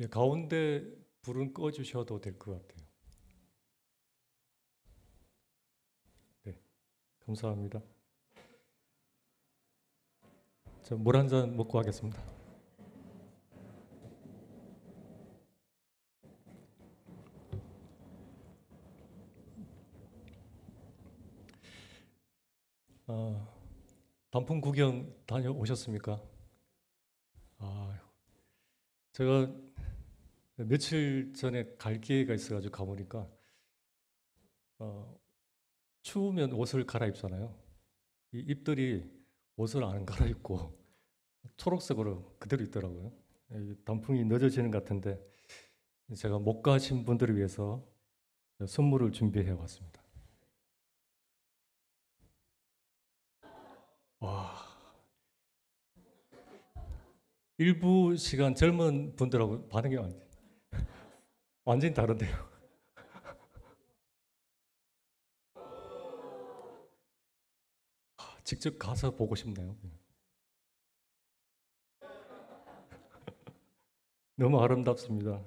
네, 가운데 불은 꺼주셔도 될 것 같아요. 네, 감사합니다. 저 물 한 잔 먹고 하겠습니다. 아, 단풍 구경 다녀오셨습니까? 아, 제가 며칠 전에 갈 기회가 있어가지고 가보니까 어, 추우면 옷을 갈아입잖아요. 이 잎들이 옷을 안 갈아입고 초록색으로 그대로 있더라고요. 이 단풍이 늦어지는 것 같은데 제가 못 가신 분들을 위해서 선물을 준비해 왔습니다. 와, 일부 시간 젊은 분들하고 반응이 완전히 다른데요. 직접 가서 보고 싶네요. 너무 아름답습니다.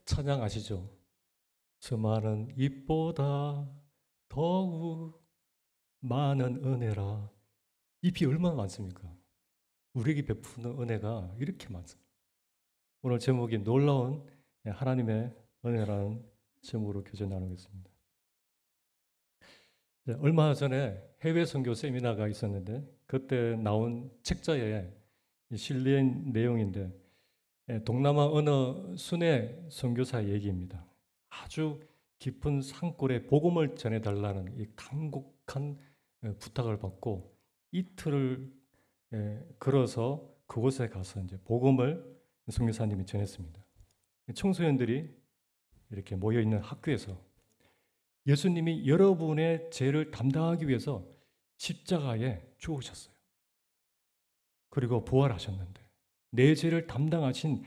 찬양 아시죠? 수많은 잎보다 더욱 많은 은혜라. 잎이 얼마나 많습니까? 우리에게 베푸는 은혜가 이렇게 많습니다. 오늘 제목이 놀라운 하나님의 은혜라는 제목으로 교제 나누겠습니다. 네, 얼마 전에 해외 선교 세미나가 있었는데 그때 나온 책자에 실린 내용인데 동남아 어느 순회 선교사 얘기입니다. 아주 깊은 산골에 복음을 전해달라는 이 간곡한 부탁을 받고 이틀을 걸어서 그곳에 가서 이제 복음을 선교사님이 전했습니다. 청소년들이 이렇게 모여 있는 학교에서 예수님이 여러분의 죄를 담당하기 위해서 십자가에 죽으셨어요. 그리고 부활하셨는데 내 죄를 담당하신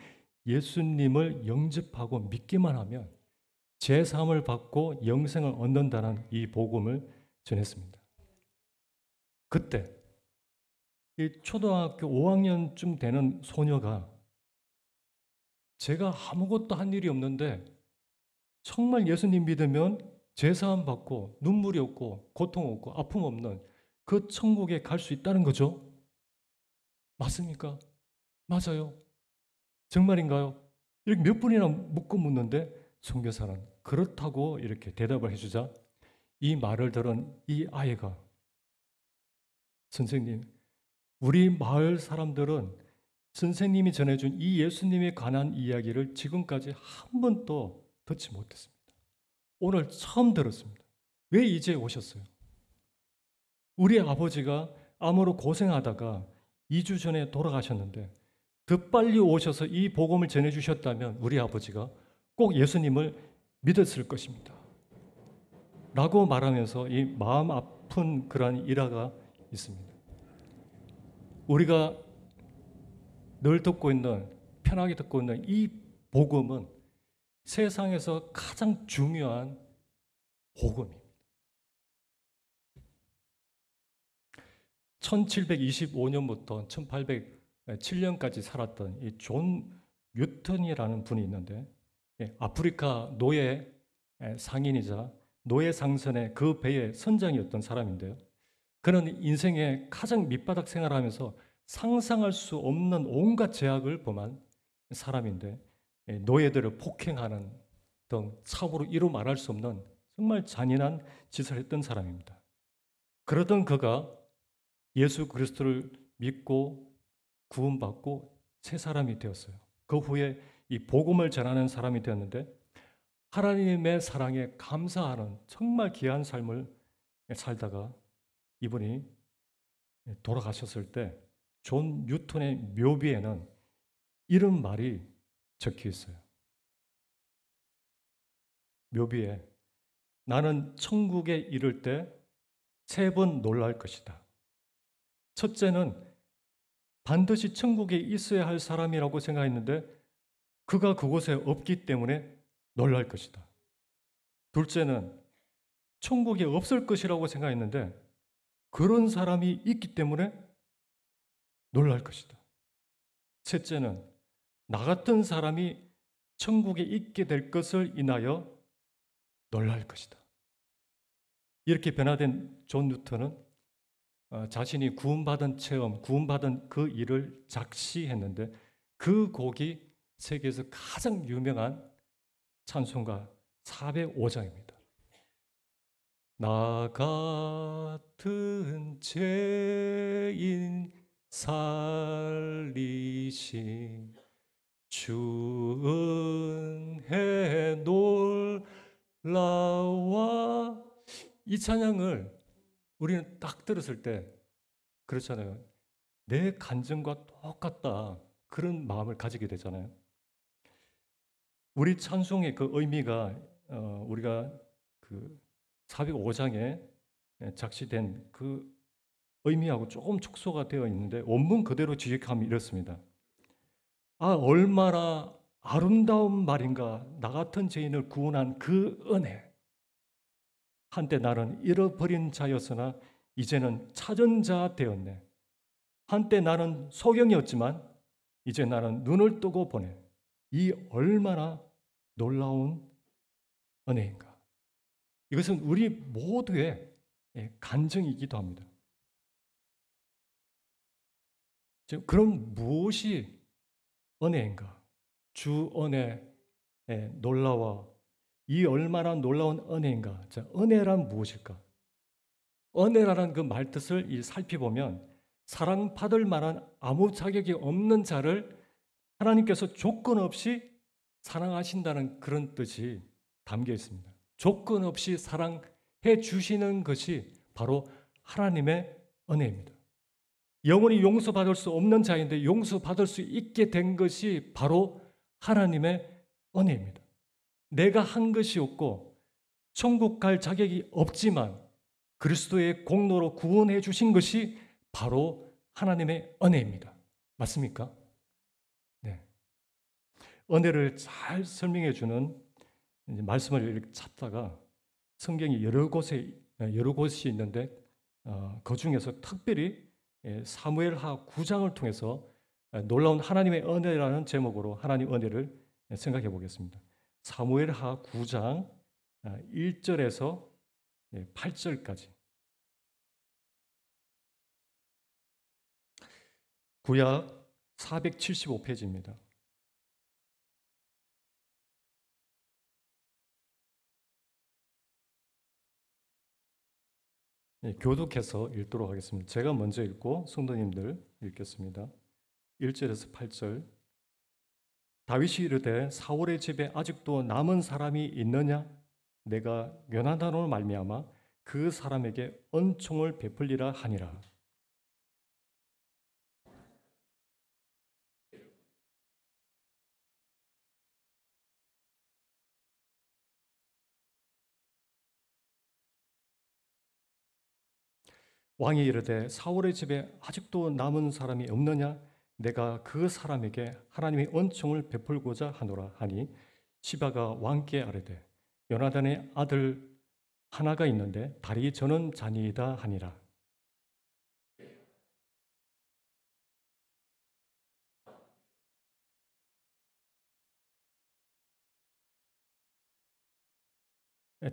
예수님을 영접하고 믿기만 하면 제 사함을 받고 영생을 얻는다는 이 복음을 전했습니다. 그때 이 초등학교 5학년쯤 되는 소녀가 제가 아무것도 한 일이 없는데 정말 예수님 믿으면 제 사함 받고 눈물이 없고 고통 없고 아픔 없는 그 천국에 갈 수 있다는 거죠. 맞습니까? 맞아요. 정말인가요? 이렇게 몇 분이나 묻고 묻는데 선교사는 그렇다고 이렇게 대답을 해주자 이 말을 들은 이 아이가 선생님, 우리 마을 사람들은 선생님이 전해준 이 예수님에 관한 이야기를 지금까지 한 번도 듣지 못했습니다. 오늘 처음 들었습니다. 왜 이제 오셨어요? 우리 아버지가 암으로 고생하다가 2주 전에 돌아가셨는데 더 빨리 오셔서 이 복음을 전해주셨다면 우리 아버지가 꼭 예수님을 믿었을 것입니다. 라고 말하면서 이 마음 아픈 그러한 일화가 있습니다. 우리가 늘 듣고 있는, 편하게 듣고 있는 이 복음은 세상에서 가장 중요한 복음입니다. 1725년부터 1807년까지 살았던 이 존 뉴턴이라는 분이 있는데 아프리카 노예 상인이자 노예 상선의 그 배의 선장이었던 사람인데요. 그는 인생의 가장 밑바닥 생활하면서 상상할 수 없는 온갖 제약을 범한 사람인데 노예들을 폭행하는 등 참으로 이루 말할 수 없는 정말 잔인한 짓을 했던 사람입니다. 그러던 그가 예수 그리스도를 믿고 구원받고 새 사람이 되었어요. 그 후에 이 복음을 전하는 사람이 되었는데 하나님의 사랑에 감사하는 정말 귀한 삶을 살다가 이분이 돌아가셨을 때 존 뉴턴의 묘비에는 이런 말이 적혀 있어요. 묘비에 나는 천국에 이를 때 세 번 놀랄 것이다. 첫째는 반드시 천국에 있어야 할 사람이라고 생각했는데 그가 그곳에 없기 때문에 놀랄 것이다. 둘째는 천국이 없을 것이라고 생각했는데 그런 사람이 있기 때문에 놀랄 것이다. 셋째는 나 같은 사람이 천국에 있게 될 것을 인하여 놀랄 것이다. 이렇게 변화된 존 뉴턴은 자신이 구원받은 체험, 구원받은 그 일을 작시했는데 그 곡이 세계에서 가장 유명한 찬송가 405장입니다. 나 같은 죄인 살리신 주 은혜 놀라와. 이 찬양을 우리는 딱 들었을 때 그렇잖아요. 내 간증과 똑같다. 그런 마음을 가지게 되잖아요. 우리 찬송의 그 의미가 우리가 그 405장에 작시된 그 의미하고 조금 축소가 되어 있는데 원문 그대로 지적하면 이렇습니다. 아, 얼마나 아름다운 말인가. 나 같은 죄인을 구원한 그 은혜. 한때 나는 잃어버린 자였으나 이제는 찾은 자 되었네. 한때 나는 소경이었지만 이제 나는 눈을 뜨고 보네. 이 얼마나 놀라운 은혜인가. 이것은 우리 모두의 간증이기도 합니다. 그럼 무엇이 은혜인가? 주 은혜 놀라워. 이 얼마나 놀라운 은혜인가? 자, 은혜란 무엇일까? 은혜라는 그 말뜻을 살펴보면 사랑받을 만한 아무 자격이 없는 자를 하나님께서 조건 없이 사랑하신다는 그런 뜻이 담겨 있습니다. 조건 없이 사랑해 주시는 것이 바로 하나님의 은혜입니다. 영원히 용서받을 수 없는 자인데 용서받을 수 있게 된 것이 바로 하나님의 은혜입니다. 내가 한 것이 없고 천국 갈 자격이 없지만 그리스도의 공로로 구원해 주신 것이 바로 하나님의 은혜입니다. 맞습니까? 네. 은혜를 잘 설명해 주는 말씀을 이렇게 찾다가 성경이 여러 곳이 있는데 그 중에서 특별히 사무엘하 9장을 통해서 놀라운 하나님의 은혜라는 제목으로 하나님 은혜를 생각해 보겠습니다. 사무엘하 9장 1절에서 8절까지. 구약 475페이지입니다. 교독해서 읽도록 하겠습니다. 제가 먼저 읽고 성도님들 읽겠습니다. 1절에서 8절. 다윗이 이르되 사울의 집에 아직도 남은 사람이 있느냐? 내가 요나단으로 말미암아 그 사람에게 은총을 베풀리라 하니라. 왕이 이르되 사울의 집에 아직도 남은 사람이 없느냐? 내가 그 사람에게 하나님의 은총을 베풀고자 하노라 하니 시바가 왕께 아뢰되 요나단의 아들 하나가 있는데 다리 저는 자니이다 하니라.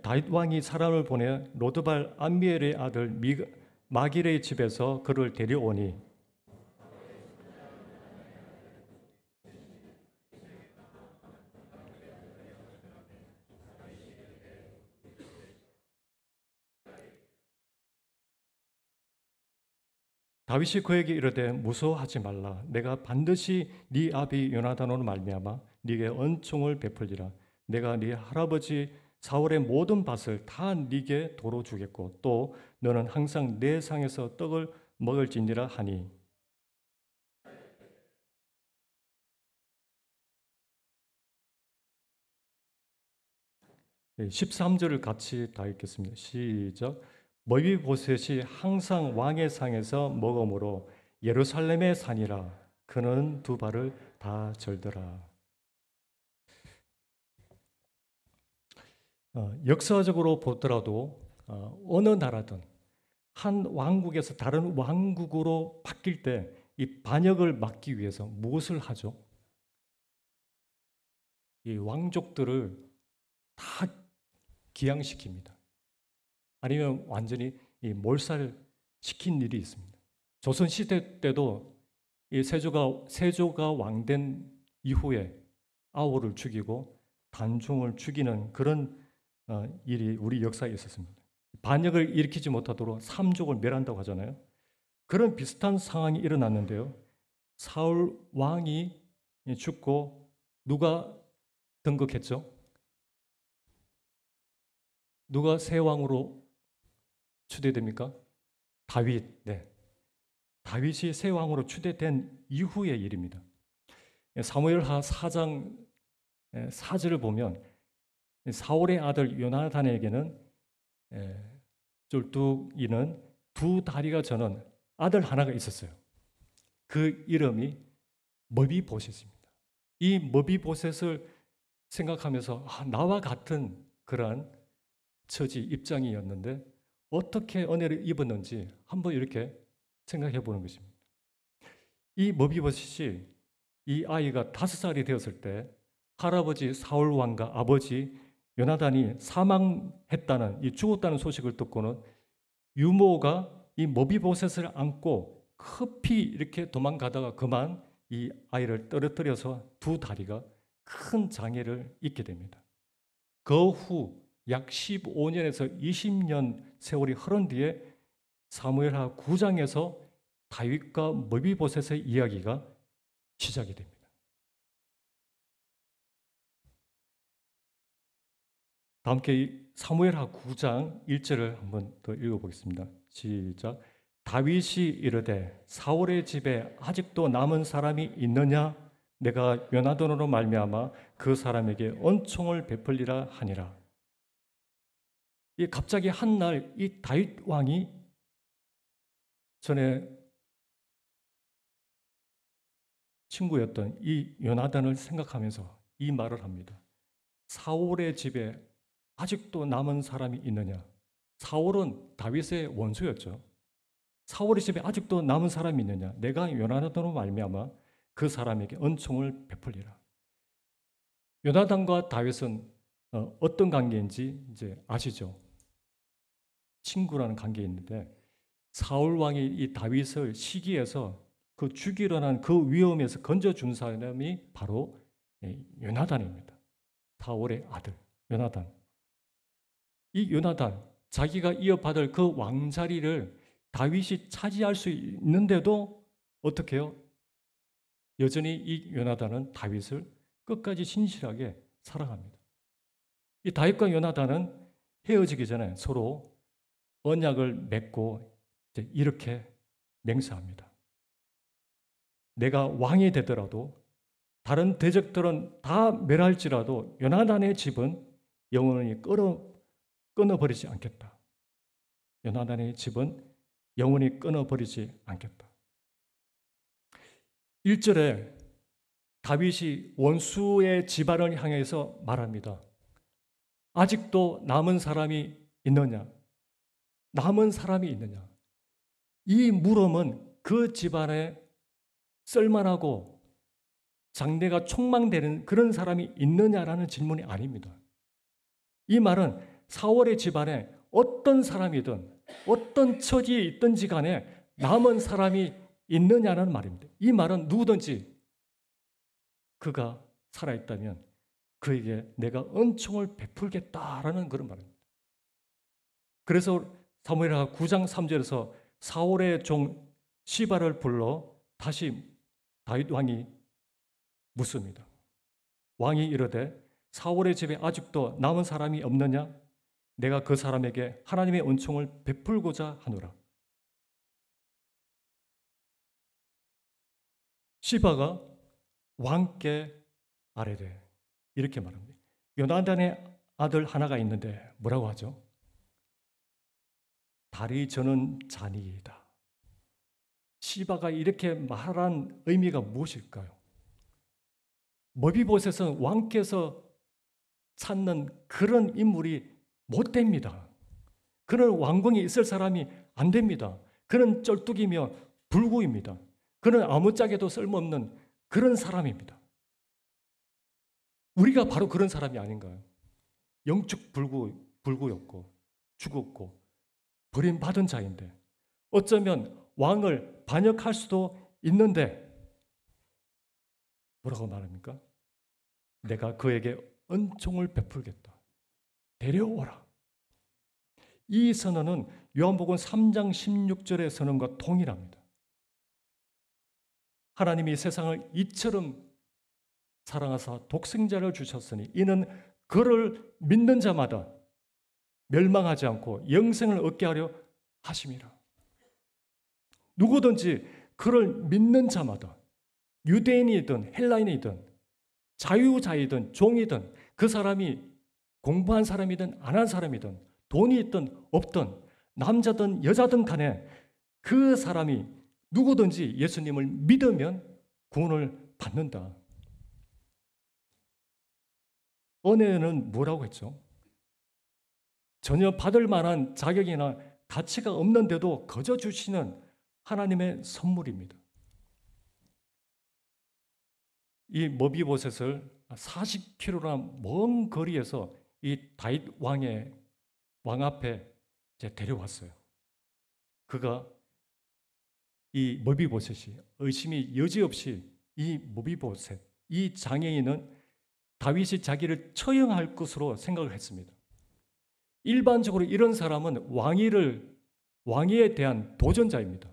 다윗 왕이 사람을 보내 로드발 암미엘의 아들 마길의 집에서 그를 데려오니 다윗이 그에게 이르되 무서워하지 말라. 내가 반드시 네 아비 요나단으로 말미암아 네게 은총을 베풀리라. 내가 네 할아버지 사울의 모든 밭을 다 네게 도로 주겠고 또 너는 항상 내 상에서 떡을 먹을지니라 하니 13절을 같이 다 읽겠습니다. 시작. 머비보셋이 항상 왕의 상에서 먹음으로 예루살렘의 산이라 그는 두 발을 다 절더라. 역사적으로 보더라도 어느 나라든 한 왕국에서 다른 왕국으로 바뀔 때 이 반역을 막기 위해서 무엇을 하죠? 이 왕족들을 다 기양시킵니다. 아니면 완전히 이 몰살시킨 일이 있습니다. 조선 시대 때도 이 세조가 왕된 이후에 아우를 죽이고 단종을 죽이는 그런 일이 우리 역사에 있었습니다. 반역을 일으키지 못하도록 삼족을 멸한다고 하잖아요. 그런 비슷한 상황이 일어났는데요. 사울 왕이 죽고 누가 등극했죠? 누가 새 왕으로 추대됩니까? 다윗. 네. 다윗이 새 왕으로 추대된 이후의 일입니다. 사무엘하 4장 4절을 보면 사울의 아들 요나단에게는 쫄뚝이는 두 다리가 저는 아들 하나가 있었어요. 그 이름이 머비보셋입니다. 이 머비보셋을 생각하면서 나와 같은 그러한 처지 입장이었는데 어떻게 은혜를 입었는지 한번 이렇게 생각해 보는 것입니다. 이 머비보셋이 이 아이가 5살이 되었을 때 할아버지 사울 왕과 아버지 요나단이 사망했다는 이 죽었다는 소식을 듣고는 유모가 이 머비보셋을 안고 급히 이렇게 도망가다가 그만 이 아이를 떨어뜨려서 두 다리가 큰 장애를 입게 됩니다. 그 후 약 15년에서 20년 세월이 흐른 뒤에 사무엘하 9장에서 다윗과 머비보셋의 이야기가 시작이 됩니다. 다 함께 사무엘하 9장 1절을 한번 더 읽어보겠습니다. 시작. 다윗이 이르되 사울의 집에 아직도 남은 사람이 있느냐? 내가 요나단으로 말미암아 그 사람에게恩총을 베풀리라 하니라. 이 갑자기 한 날 이 다윗 왕이 전에 친구였던 이 요나단을 생각하면서 이 말을 합니다. 사울의 집에 아직도 남은 사람이 있느냐? 사울은 다윗의 원수였죠. 사울의 집에 아직도 남은 사람이 있느냐? 내가 요나단으로 말미암아 그 사람에게恩총을 베풀리라. 요나단과 다윗은 어떤 관계인지 이제 아시죠? 친구라는 관계인데 사울 왕이 이 다윗을 시기해서 그 죽이려는 그 위험에서 건져준 사람이 바로 요나단입니다. 사울의 아들 요나단. 이 요나단 자기가 이어받을 그 왕자리를 다윗이 차지할 수 있는데도 어떻게 해요? 여전히 이 요나단은 다윗을 끝까지 신실하게 사랑합니다. 이 다윗과 요나단은 헤어지기 전에 서로 언약을 맺고 이렇게 맹세합니다. 내가 왕이 되더라도 다른 대적들은 다 멸할지라도 요나단의 집은 영원히 끊어버리지 않겠다. 요나단의 집은 영원히 끊어버리지 않겠다. 1절에 다윗이 원수의 집안을 향해서 말합니다. 아직도 남은 사람이 있느냐? 남은 사람이 있느냐? 이 물음은 그 집안에 쓸만하고 장래가 촉망되는 그런 사람이 있느냐라는 질문이 아닙니다. 이 말은 사울의 집안에 어떤 사람이든 어떤 처지에 있든지 간에 남은 사람이 있느냐는 말입니다. 이 말은 누구든지 그가 살아있다면 그에게 내가 은총을 베풀겠다라는 그런 말입니다. 그래서 사무엘하 9장 3절에서 사울의 종 시바를 불러 다시 다윗 왕이 묻습니다. 왕이 이르되 사울의 집에 아직도 남은 사람이 없느냐? 내가 그 사람에게 하나님의 은총을 베풀고자 하노라. 시바가 왕께 아뢰되 이렇게 말합니다. 요나단의 아들 하나가 있는데 뭐라고 하죠? 다리 저는 자니이다. 시바가 이렇게 말한 의미가 무엇일까요? 머비보셋은 왕께서 찾는 그런 인물이 못 됩니다. 그런 왕궁에 있을 사람이 안 됩니다. 그는 쩔뚝이며 불구입니다. 그는 아무짝에도 쓸모없는 그런 사람입니다. 우리가 바로 그런 사람이 아닌가요? 영축 불구였고 죽었고 버림받은 자인데 어쩌면 왕을 반역할 수도 있는데 뭐라고 말합니까? 내가 그에게 은총을 베풀겠다. 데려오라. 이 선언은 요한복음 3장 16절의 선언과 동일합니다. 하나님이 세상을 이처럼 사랑하사 독생자를 주셨으니 이는 그를 믿는 자마다 멸망하지 않고 영생을 얻게 하려 하심이라. 누구든지 그를 믿는 자마다 유대인이든 헬라인이든 자유자이든 종이든 그 사람이 공부한 사람이든 안 한 사람이든 돈이 있든 없든 남자든 여자든 간에 그 사람이 누구든지 예수님을 믿으면 구원을 받는다. 은혜는 뭐라고 했죠? 전혀 받을 만한 자격이나 가치가 없는데도 거저 주시는 하나님의 선물입니다. 이 머비보셋을 40km나 먼 거리에서 이 다윗 왕 앞에 데려왔어요. 그가 이 머비보셋이 의심이 여지없이 이 머비보셋, 이 장애인은 다윗이 자기를 처형할 것으로 생각을 했습니다. 일반적으로 이런 사람은 왕위에 대한 도전자입니다.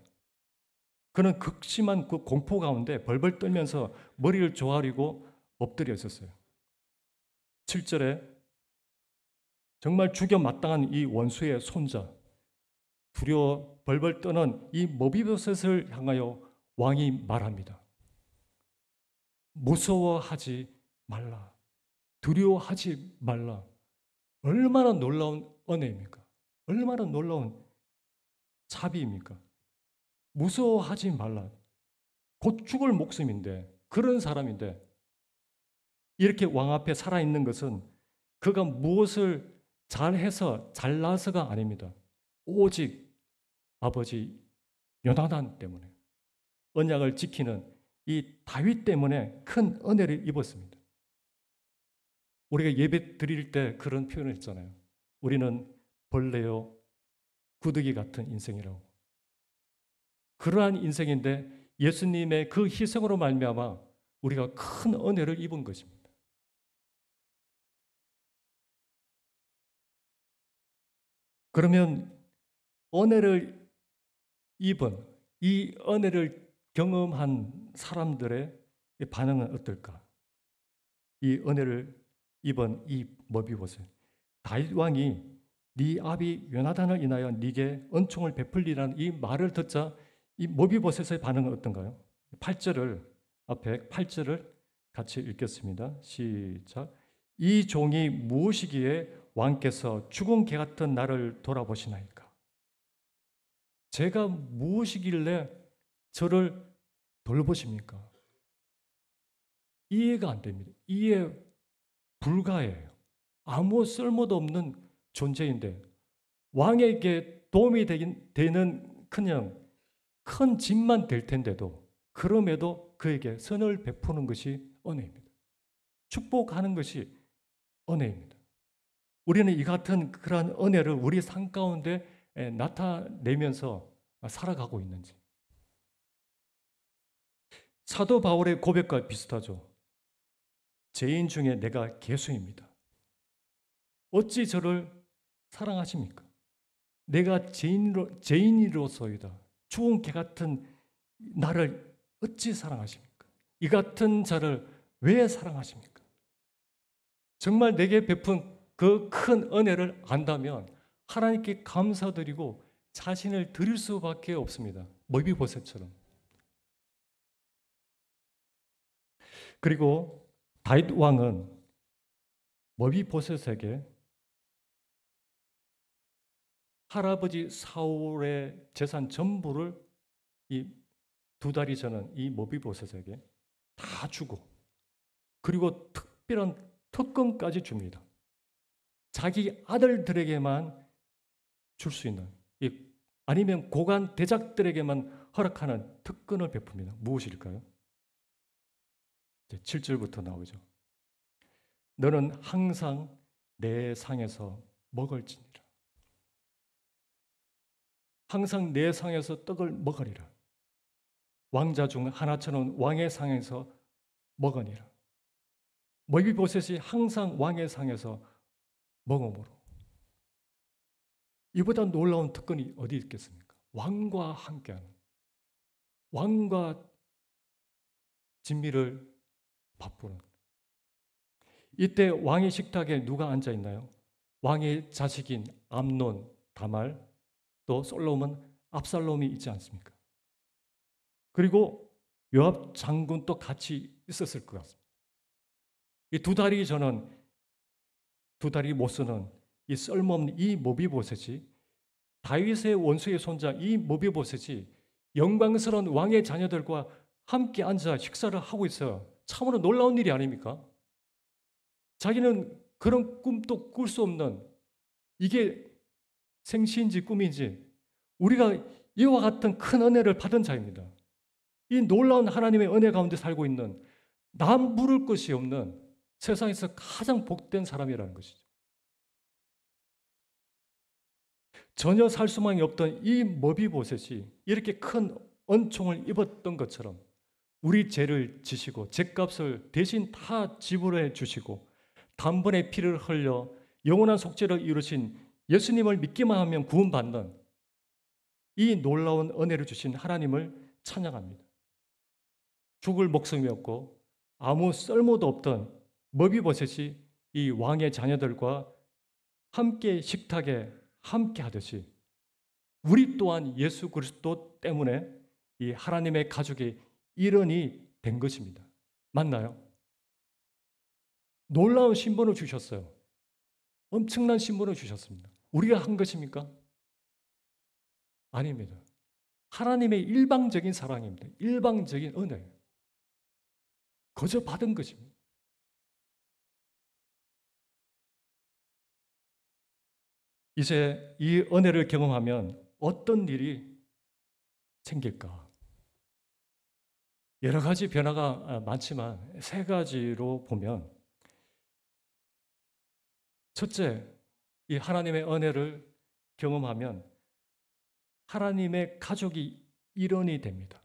그는 극심한 그 공포 가운데 벌벌 떨면서 머리를 조아리고 엎드려 있었어요. 7절에 정말 죽여 마땅한 이 원수의 손자, 두려워 벌벌 떠는 이 머비보셋을 향하여 왕이 말합니다. 무서워하지 말라. 두려워하지 말라. 얼마나 놀라운 은혜입니까? 얼마나 놀라운 자비입니까? 무서워하지 말라. 곧 죽을 목숨인데, 그런 사람인데 이렇게 왕 앞에 살아있는 것은 그가 무엇을 잘해서 잘나서가 아닙니다. 오직 아버지 요나단 때문에, 언약을 지키는 이 다윗 때문에 큰 은혜를 입었습니다. 우리가 예배 드릴 때 그런 표현을 했잖아요. 우리는 벌레요 구더기 같은 인생이라고. 그러한 인생인데 예수님의 그 희생으로 말미암아 우리가 큰 은혜를 입은 것입니다. 그러면 은혜를 입은, 이 은혜를 경험한 사람들의 반응은 어떨까? 이 은혜를 입은 이 머비보셋, 다윗 왕이 네 아비 요나단을 인하여 네게 은총을 베풀리라는 이 말을 듣자 이 머비보셋의 반응은 어떤가요? 8절을 앞에 8절을 같이 읽겠습니다. 시작. 이 종이 무엇이기에 왕께서 죽은 개 같은 나를 돌아보시나이까? 제가 무엇이길래 저를 돌보십니까? 이해가 안 됩니다. 이해 불가해요. 아무 쓸모도 없는 존재인데 왕에게 도움이 되는 그냥 큰 짐만 될 텐데도 그럼에도 그에게 선을 베푸는 것이 은혜입니다. 축복하는 것이 은혜입니다. 우리는 이 같은 그러한 은혜를 우리 삶 가운데 나타내면서 살아가고 있는지. 사도 바울의 고백과 비슷하죠. 죄인 중에 내가 괴수입니다. 어찌 저를 사랑하십니까? 내가 죄인으로서이다. 죽은 개 같은 나를 어찌 사랑하십니까? 이 같은 자를 왜 사랑하십니까? 정말 내게 베푼 그 큰 은혜를 안다면 하나님께 감사드리고 자신을 드릴 수밖에 없습니다. 머비보셋처럼. 그리고 다윗 왕은 머비보셋에게 할아버지 사울의 재산 전부를 이 2달이 저는 이 머비보셋에게 다 주고 그리고 특별한 특권까지 줍니다. 자기 아들들에게만 줄 수 있는, 아니면 고관 대작들에게만 허락하는 특권을 베풉니다. 무엇일까요? 7절부터 나오죠. 너는 항상 내 상에서 먹을지니라. 항상 내 상에서 떡을 먹으리라. 왕자 중 하나처럼 왕의 상에서 먹으니라. 머비보셋이 항상 왕의 상에서 먹음으로. 이보다 놀라운 특권이 어디 있겠습니까? 왕과 함께하는, 왕과 진미를 맛보는. 이때 왕의 식탁에 누가 앉아 있나요? 왕의 자식인 암논, 다말, 또 솔로몬, 압살롬이 있지 않습니까? 그리고 요압 장군도 같이 있었을 것 같습니다. 이 두 다리 저는, 두 다리 못 쓰는 이 쓸모없는 이 모비보셋이, 다윗의 원수의 손자 이 모비보셋이 영광스러운 왕의 자녀들과 함께 앉아 식사를 하고 있어요. 참으로 놀라운 일이 아닙니까? 자기는 그런 꿈도 꿀 수 없는, 이게 생시인지 꿈인지, 우리가 이와 같은 큰 은혜를 받은 자입니다. 이 놀라운 하나님의 은혜 가운데 살고 있는, 남 부를 것이 없는 세상에서 가장 복된 사람이라는 것이죠. 전혀 살 수만이 없던 이 머비보셋이 이렇게 큰 은총을 입었던 것처럼 우리 죄를 지시고 죄값을 대신 다 지불해 주시고 단번에 피를 흘려 영원한 속죄를 이루신 예수님을 믿기만 하면 구원받는 이 놀라운 은혜를 주신 하나님을 찬양합니다. 죽을 목숨이 없고 아무 쓸모도 없던 머비보셋이 이 왕의 자녀들과 함께 식탁에 함께 하듯이 우리 또한 예수 그리스도 때문에 이 하나님의 가족의 일원이 된 것입니다. 맞나요? 놀라운 신분을 주셨어요. 엄청난 신분을 주셨습니다. 우리가 한 것입니까? 아닙니다. 하나님의 일방적인 사랑입니다. 일방적인 은혜. 거저 받은 것입니다. 이제 이 은혜를 경험하면 어떤 일이 생길까? 여러 가지 변화가 많지만 세 가지로 보면, 첫째, 이 하나님의 은혜를 경험하면 하나님의 가족이 일원이 됩니다.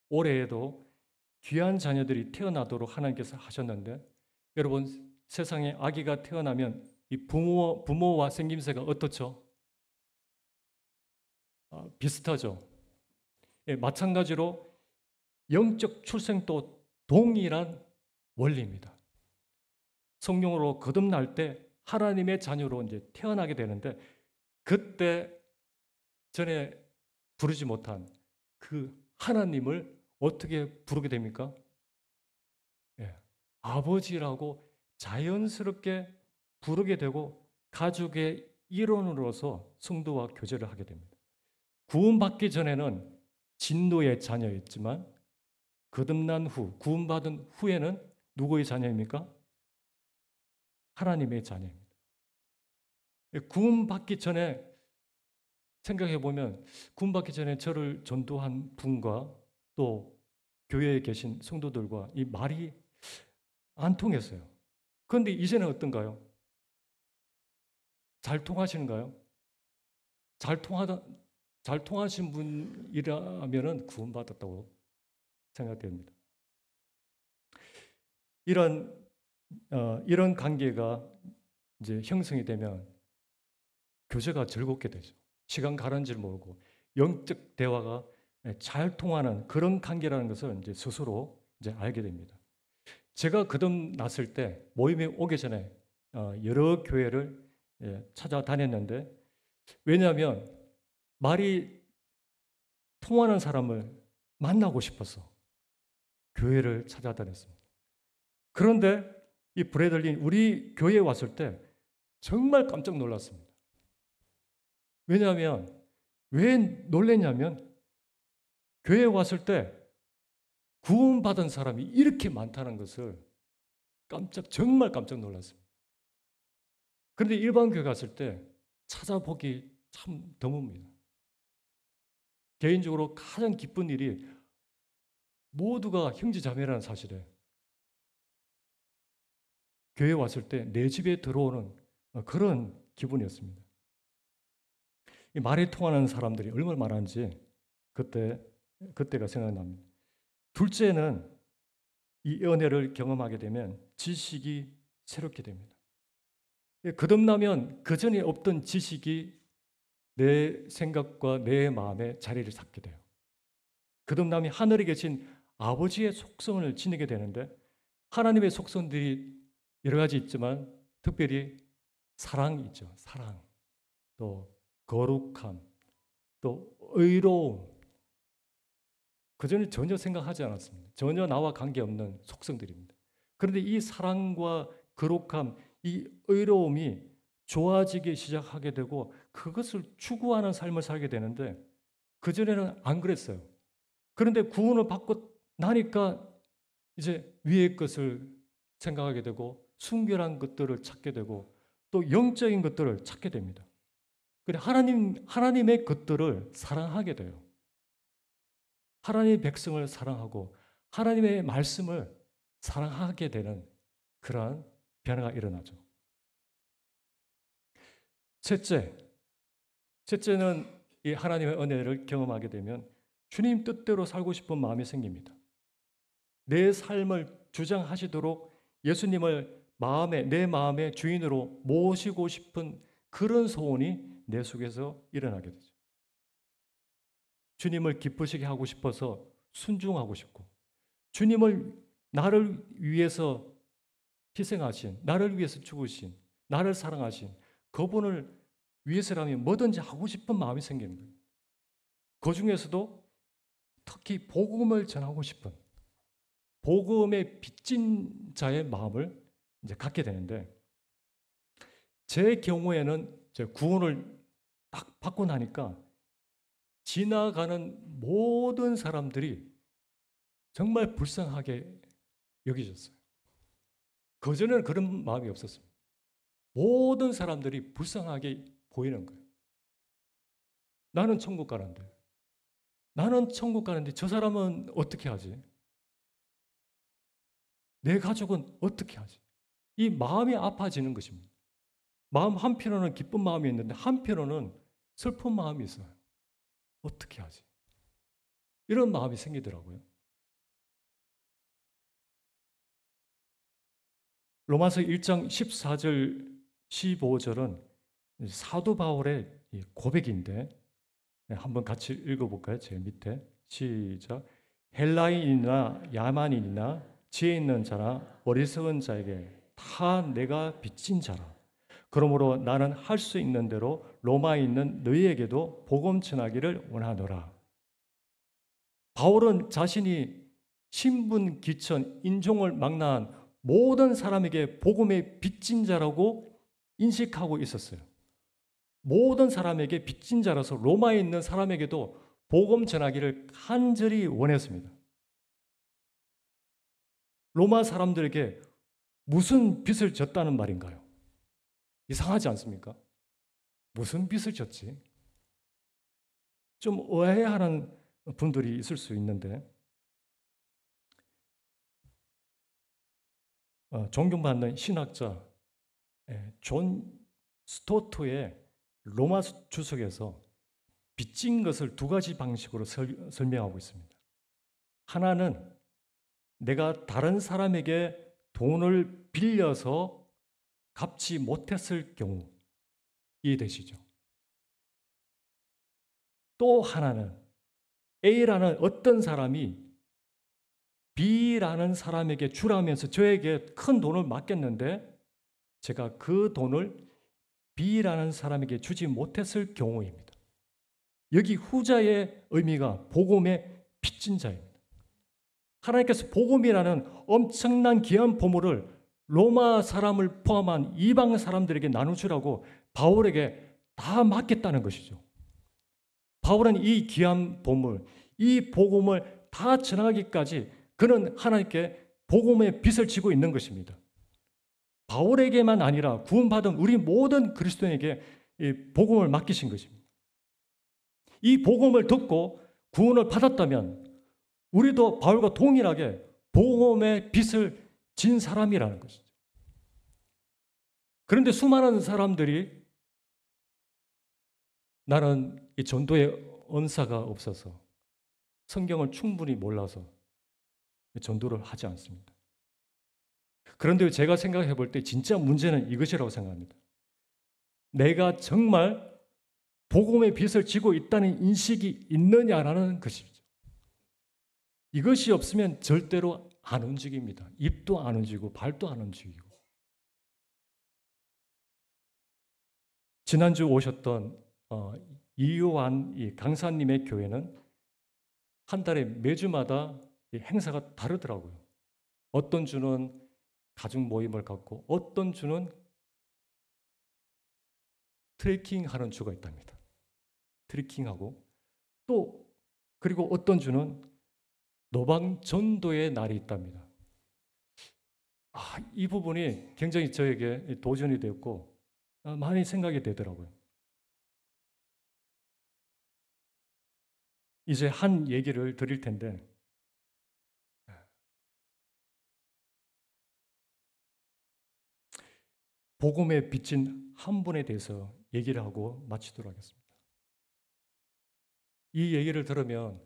올해에도 귀한 자녀들이 태어나도록 하나님께서 하셨는데, 여러분 세상에 아기가 태어나면 이 부모와 생김새가 어떻죠? 비슷하죠. 예, 마찬가지로 영적 출생도 동일한 원리입니다. 성령으로 거듭날 때 하나님의 자녀로 이제 태어나게 되는데, 그때 전에 부르지 못한 그 하나님을 어떻게 부르게 됩니까? 예, 아버지라고 자연스럽게 부르게 되고 가족의 일원으로서 성도와 교제를 하게 됩니다. 구원받기 전에는 진노의 자녀였지만 거듭난 후, 구원받은 후에는 누구의 자녀입니까? 하나님의 자녀입니다. 구원받기 전에 생각해 보면, 구원받기 전에 저를 전도한 분과 또 교회에 계신 성도들과 이 말이 안 통했어요. 그런데 이제는 어떤가요? 잘 통하시는가요? 잘 통하신 분이라면 구원받았다고 생각됩니다. 이런 관계가 이제 형성이 되면 교제가 즐겁게 되죠. 시간 가는 줄 모르고 영적 대화가 잘 통하는 그런 관계라는 것을 이제 스스로 이제 알게 됩니다. 제가 거듭났을 때 모임에 오기 전에 여러 교회를 찾아다녔는데, 왜냐하면 말이 통하는 사람을 만나고 싶어서 교회를 찾아다녔습니다. 그런데 이 브래들린 우리 교회에 왔을 때 정말 깜짝 놀랐습니다. 왜냐하면, 왜 놀랐냐면, 교회에 왔을 때 구원받은 사람이 이렇게 많다는 것을 정말 깜짝 놀랐습니다. 그런데 일반 교회 갔을 때 찾아보기 참 드뭅니다. 개인적으로 가장 기쁜 일이 모두가 형제자매라는 사실에 교회에 왔을 때 내 집에 들어오는 그런 기분이었습니다. 이 말이 통하는 사람들이 얼마나 많은지 그때가 생각납니다. 둘째는 이 은혜를 경험하게 되면 지식이 새롭게 됩니다. 거듭나면 그전에 없던 지식이 내 생각과 내 마음에 자리를 잡게 돼요. 거듭남이 하늘에 계신 아버지의 속성을 지니게 되는데 하나님의 속성들이 여러 가지 있지만 특별히 사랑이 있죠. 사랑, 또 거룩함, 또 의로움. 그전에 전혀 생각하지 않았습니다. 전혀 나와 관계없는 속성들입니다. 그런데 이 사랑과 거룩함, 이 의로움이 좋아지기 시작하게 되고 그것을 추구하는 삶을 살게 되는데 그전에는 안 그랬어요. 그런데 구원을 받고 나니까 이제 위의 것을 생각하게 되고 순결한 것들을 찾게 되고 또 영적인 것들을 찾게 됩니다. 그래 하나님의 것들을 사랑하게 돼요. 하나님의 백성을 사랑하고 하나님의 말씀을 사랑하게 되는 그러한 변화가 일어나죠. 셋째는 이 하나님의 은혜를 경험하게 되면 주님 뜻대로 살고 싶은 마음이 생깁니다. 내 삶을 주장하시도록 예수님을 내 마음의 주인으로 모시고 싶은 그런 소원이 내 속에서 일어나게 되죠. 주님을 기쁘시게 하고 싶어서 순종하고 싶고 주님을 나를 위해서 희생하신, 나를 위해서 죽으신, 나를 사랑하신 그분을 위해서라면 뭐든지 하고 싶은 마음이 생기는 거예요. 그 중에서도 특히 복음을 전하고 싶은 복음의 빚진 자의 마음을 이제 갖게 되는데 제 경우에는 이제 구원을 딱 받고 나니까 지나가는 모든 사람들이 정말 불쌍하게 여기셨어요. 그전에는 그런 마음이 없었습니다. 모든 사람들이 불쌍하게 보이는 거예요. 나는 천국 가는데 저 사람은 어떻게 하지? 내 가족은 어떻게 하지? 이 마음이 아파지는 것입니다. 마음 한편으로는 기쁜 마음이 있는데 한편으로는 슬픈 마음이 있어요. 어떻게 하지? 이런 마음이 생기더라고요. 로마서 1장 14절 15절은 사도 바울의 고백인데 한번 같이 읽어볼까요? 제 밑에 시작. 헬라인이나 야만인이나 지혜 있는 자나 어리석은 자에게 다 내가 빚진 자라. 그러므로 나는 할 수 있는 대로 로마에 있는 너희에게도 복음 전하기를 원하노라. 바울은 자신이 신분, 기천, 인종을 망라한 모든 사람에게 복음의 빚진 자라고 인식하고 있었어요. 모든 사람에게 빚진 자라서 로마에 있는 사람에게도 복음 전하기를 간절히 원했습니다. 로마 사람들에게 무슨 빚을 졌다는 말인가요? 이상하지 않습니까? 무슨 빚을 졌지? 좀 오해하는 분들이 있을 수 있는데 존경받는 신학자 존 스토트의 로마 주석에서 빚진 것을 두 가지 방식으로 설명하고 있습니다. 하나는 내가 다른 사람에게 돈을 빌려서 갚지 못했을 경우 이해되시죠? 또 하나는 A라는 어떤 사람이 B라는 사람에게 주라면서 저에게 큰 돈을 맡겼는데 제가 그 돈을 B라는 사람에게 주지 못했을 경우입니다. 여기 후자의 의미가 복음의 빚진 자입니다. 하나님께서 복음이라는 엄청난 귀한 보물을 로마 사람을 포함한 이방 사람들에게 나눠주라고 바울에게 다 맡겼다는 것이죠. 바울은 이 귀한 보물, 이 복음을 다 전하기까지 그는 하나님께 복음의 빚을 지고 있는 것입니다. 바울에게만 아니라 구원받은 우리 모든 그리스도인에게 이 복음을 맡기신 것입니다. 이 복음을 듣고 구원을 받았다면 우리도 바울과 동일하게 복음의 빚을 진 사람이라는 것이죠. 그런데 수많은 사람들이 나는 이 전도의 은사가 없어서 성경을 충분히 몰라서 전도를 하지 않습니다. 그런데 제가 생각해 볼 때 진짜 문제는 이것이라고 생각합니다. 내가 정말 복음의 빚을 지고 있다는 인식이 있느냐라는 것이죠. 이것이 없으면 절대로 안 움직입니다. 입도 안 움직이고 발도 안 움직이고. 지난주 오셨던 이요한 이 강사님의 교회는 한 달에 매주마다 이 행사가 다르더라고요. 어떤 주는 가족 모임을 갖고 어떤 주는 트레킹 하는 주가 있답니다. 트레킹하고 또 그리고 어떤 주는 노방 전도의 날이 있답니다. 이 부분이 굉장히 저에게 도전이 되었고 많이 생각이 되더라고요. 이제 한 얘기를 드릴 텐데 복음에 비친 한 분에 대해서 얘기를 하고 마치도록 하겠습니다. 이 얘기를 들으면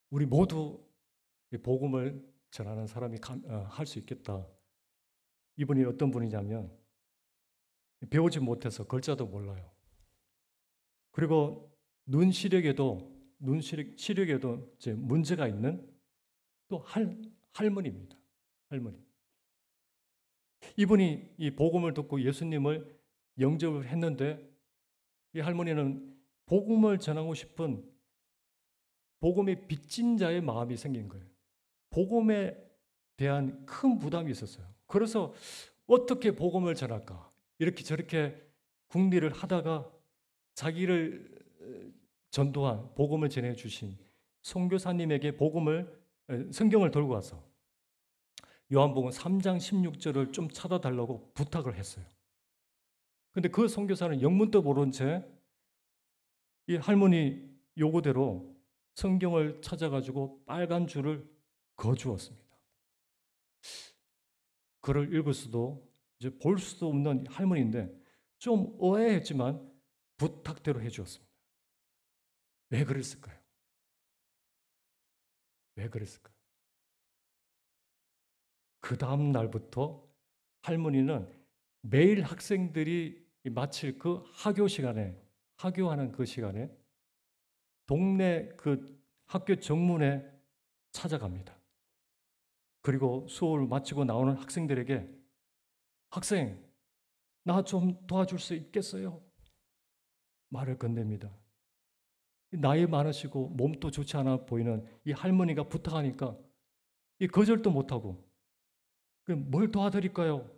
우리 모두 복음을 전하는 사람이 할 수 있겠다. 이분이 어떤 분이냐면 배우지 못해서 글자도 몰라요. 그리고 눈 시력에도 이제 문제가 있는 또 할머니입니다. 할머니. 이분이 이 복음을 듣고 예수님을 영접을 했는데 이 할머니는 복음을 전하고 싶은 복음의 빚진 자의 마음이 생긴 거예요. 복음에 대한 큰 부담이 있었어요. 그래서 어떻게 복음을 전할까? 이렇게 저렇게 궁리를 하다가 자기를 전도한 복음을 전해주신 선교사님에게 성경을 들고 와서 요한복음 3장 16절을 좀 찾아달라고 부탁을 했어요. 근데 그 선교사는 영문도 모른 채 이 할머니 요구대로 성경을 찾아가지고 빨간 줄을 거주었습니다. 글을 읽을 수도 이제 볼 수도 없는 할머니인데 좀 의아했지만 부탁대로 해주었습니다. 왜 그랬을까요? 왜 그랬을까요? 그 다음 날부터 할머니는 매일 학생들이 마칠 그 학교하는 그 시간에 동네 그 학교 정문에 찾아갑니다. 그리고 수업을 마치고 나오는 학생들에게 학생, 나 좀 도와줄 수 있겠어요? 말을 건넵니다. 나이 많으시고 몸도 좋지 않아 보이는 이 할머니가 부탁하니까 이 거절도 못하고 그럼 뭘 도와드릴까요?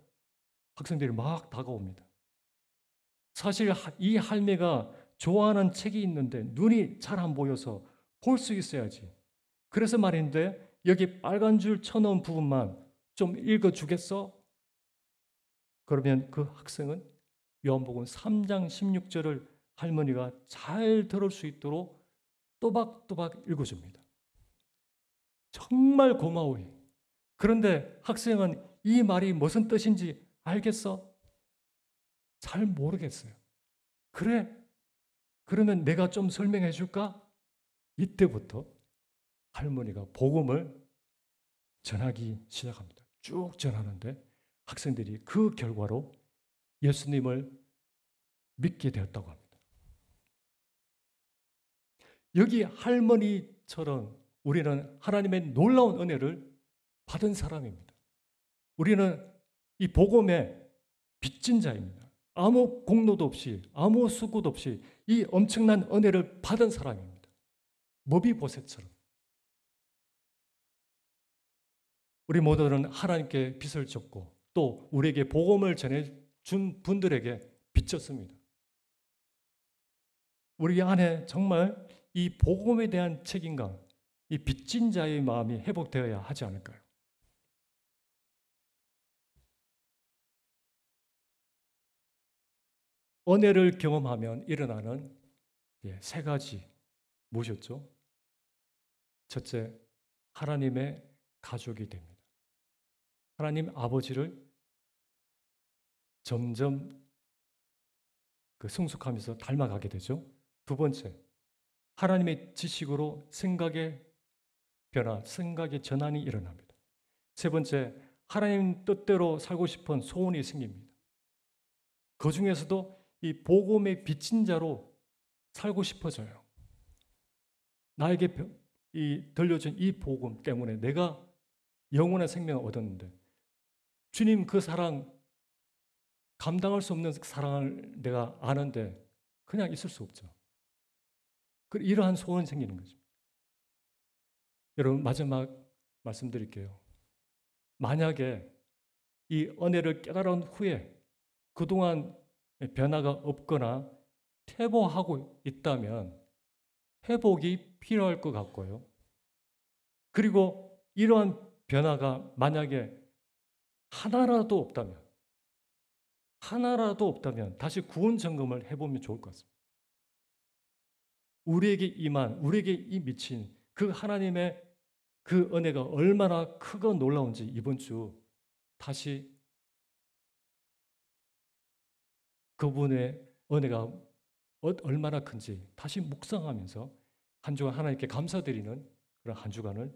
학생들이 막 다가옵니다. 사실 이 할매가 좋아하는 책이 있는데 눈이 잘 안 보여서 볼 수 있어야지. 그래서 말인데 여기 빨간 줄 쳐놓은 부분만 좀 읽어주겠어? 그러면 그 학생은 요한복음 3장 16절을 할머니가 잘 들을 수 있도록 또박또박 읽어줍니다. 정말 고마워해. 그런데 학생은 이 말이 무슨 뜻인지 알겠어? 잘 모르겠어요. 그래? 그러면 내가 좀 설명해 줄까? 이때부터 할머니가 복음을 전하기 시작합니다. 쭉 전하는데 학생들이 그 결과로 예수님을 믿게 되었다고 합니다. 여기 할머니처럼 우리는 하나님의 놀라운 은혜를 받은 사람입니다. 우리는 이 복음의 빚진 자입니다. 아무 공로도 없이 아무 수고도 없이 이 엄청난 은혜를 받은 사람입니다. 머비보셋처럼. 우리 모두는 하나님께 빚을 졌고 또 우리에게 복음을 전해준 분들에게 빚졌습니다. 우리 안에 정말 이 복음에 대한 책임감, 이 빚진 자의 마음이 회복되어야 하지 않을까요? 은혜를 경험하면 일어나는 세 가지 무엇이었죠? 첫째, 하나님의 가족이 됩니다. 하나님 아버지를 점점 성숙하면서 닮아가게 되죠. 두 번째, 하나님의 지식으로 생각의 변화, 생각의 전환이 일어납니다. 세 번째, 하나님 뜻대로 살고 싶은 소원이 생깁니다. 그 중에서도 이 복음의 빚진 자로 살고 싶어져요. 나에게 들려준 이 복음 때문에 내가 영원한 생명을 얻었는데 주님 그 사랑 감당할 수 없는 사랑을 내가 아는데 그냥 있을 수 없죠. 이러한 소원이 생기는 거죠. 여러분 마지막 말씀드릴게요. 만약에 이 은혜를 깨달은 후에 그동안 변화가 없거나 퇴보하고 있다면 회복이 필요할 것 같고요. 그리고 이러한 변화가 만약에 하나라도 없다면 다시 구원 점검을 해보면 좋을 것 같습니다. 우리에게 이 미친 그 하나님의 그 은혜가 얼마나 크고 놀라운지 이번 주 다시 그분의 은혜가 얼마나 큰지 다시 묵상하면서 한 주간 하나님께 감사드리는 그런 한 주간을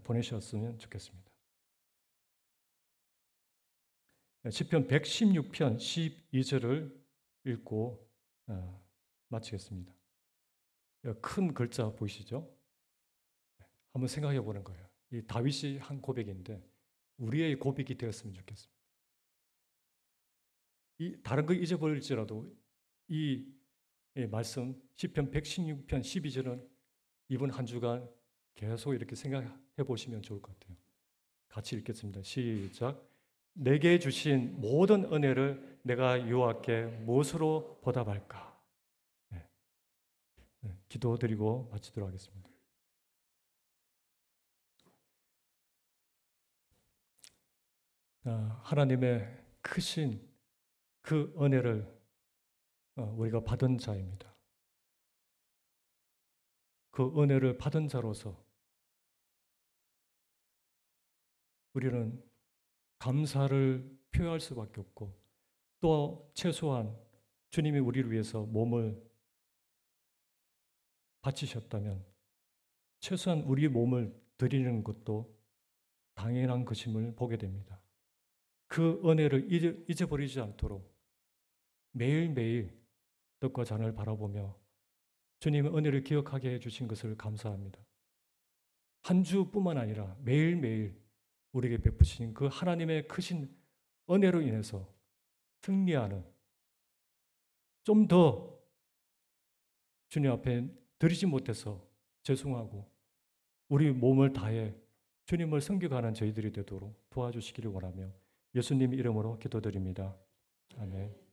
보내셨으면 좋겠습니다. 시편 116편 12절을 읽고 마치겠습니다. 큰 글자 보이시죠? 한번 생각해 보는 거예요. 이 다윗이 한 고백인데 우리의 고백이 되었으면 좋겠습니다. 다른 거 잊어버릴지라도 이 말씀 시편 116편 12절은 이번 한 주간 계속 이렇게 생각해 보시면 좋을 것 같아요. 같이 읽겠습니다. 시작. 내게 주신 모든 은혜를 내가 여호와께 무엇으로 보답할까? 기도드리고 마치도록 하겠습니다. 하나님의 크신 그 은혜를 우리가 받은 자입니다. 그 은혜를 받은 자로서 우리는 감사를 표할 수밖에 없고 또 최소한 주님이 우리를 위해서 몸을 바치셨다면 최소한 우리 몸을 드리는 것도 당연한 것임을 보게 됩니다. 그 은혜를 잊어버리지 않도록 매일매일 뜻과 잔을 바라보며 주님의 은혜를 기억하게 해주신 것을 감사합니다. 한 주뿐만 아니라 매일매일 우리에게 베푸신 그 하나님의 크신 은혜로 인해서 승리하는 좀 더 주님 앞에 드리지 못해서 죄송하고 우리 몸을 다해 주님을 섬겨가는 저희들이 되도록 도와주시기를 원하며 예수님 이름으로 기도드립니다. 아멘.